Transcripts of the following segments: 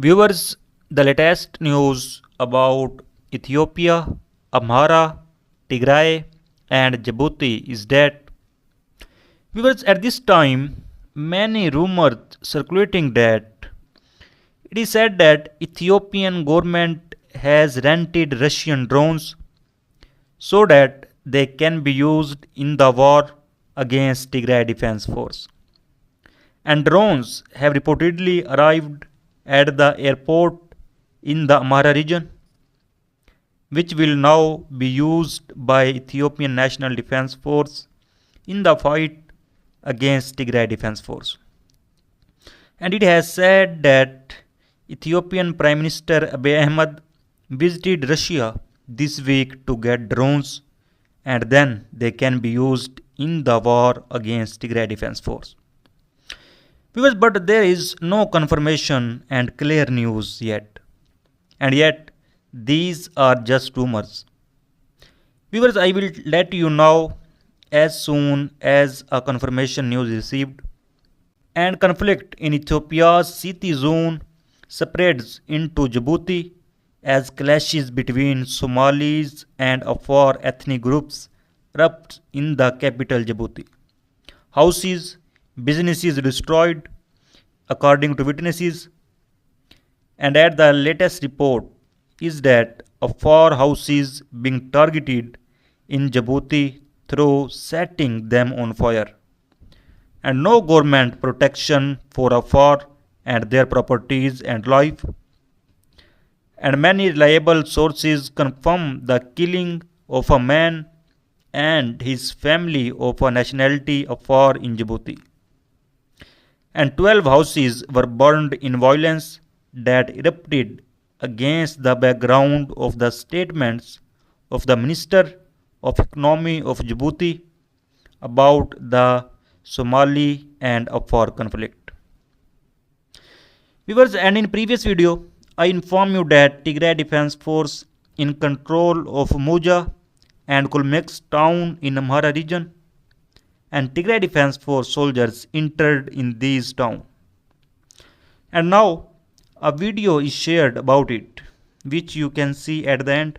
Viewers, the latest news about Ethiopia, Amhara, Tigray, and Djibouti is that viewers at this time many rumors circulating that it is said that Ethiopian government has rented Russian drones so that they can be used in the war against Tigray Defense Force. And drones have reportedly arrived at the airport in the Amhara region, which will now be used by Ethiopian National Defense Force in the fight against Tigray Defense Force. And it has said that Ethiopian Prime Minister Abiy Ahmed visited Russia this week to get drones and then they can be used in the war against Tigray Defense Force. Viewers, but there is no confirmation and clear news yet. And yet, these are just rumors. Viewers, I will let you know as soon as a confirmation news is received. And conflict in Ethiopia's Siti zone spreads into Djibouti as clashes between Somalis and Afar ethnic groups erupt in the capital Djibouti. Houses, businesses destroyed, according to witnesses, and at the latest report is that Afar houses being targeted in Djibouti through setting them on fire, and no government protection for Afar and their properties and life. And many reliable sources confirm the killing of a man and his family of a nationality Afar in Djibouti. And 12 houses were burned in violence that erupted against the background of the statements of the Minister of Economy of Djibouti about the Somali and Afar conflict. Viewers, and in previous video, I inform you that Tigray Defense Force in control of Muja and Kulmex town in Amhara region, and Tigray Defense Force soldiers entered in these towns. And now a video is shared about it, which you can see at the end.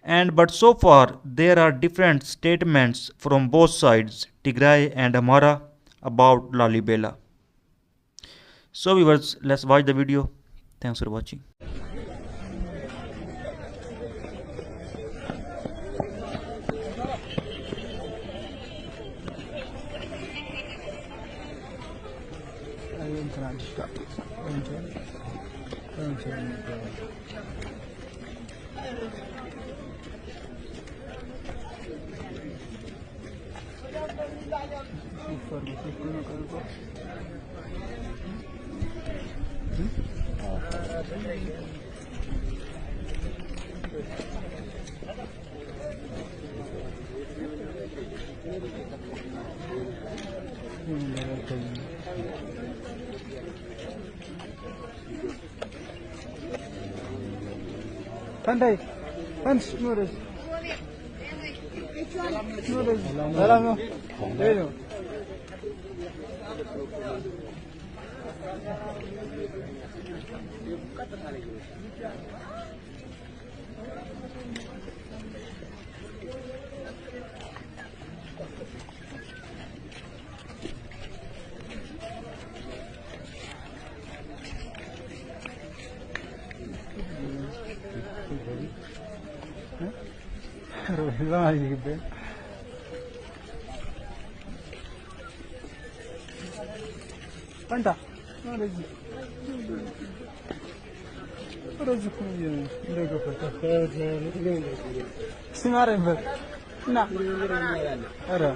And but so far there are different statements from both sides, Tigray and Amhara, about Lalibela. So viewers, let's watch the video. Thanks for watching. Pandai, Hans, Nures. Nures, Salamo, Deno. Lama gibi. Panta. Orası. Orası koyuyor. Ne kapatıyor? Sinarım ben. Na. Ara.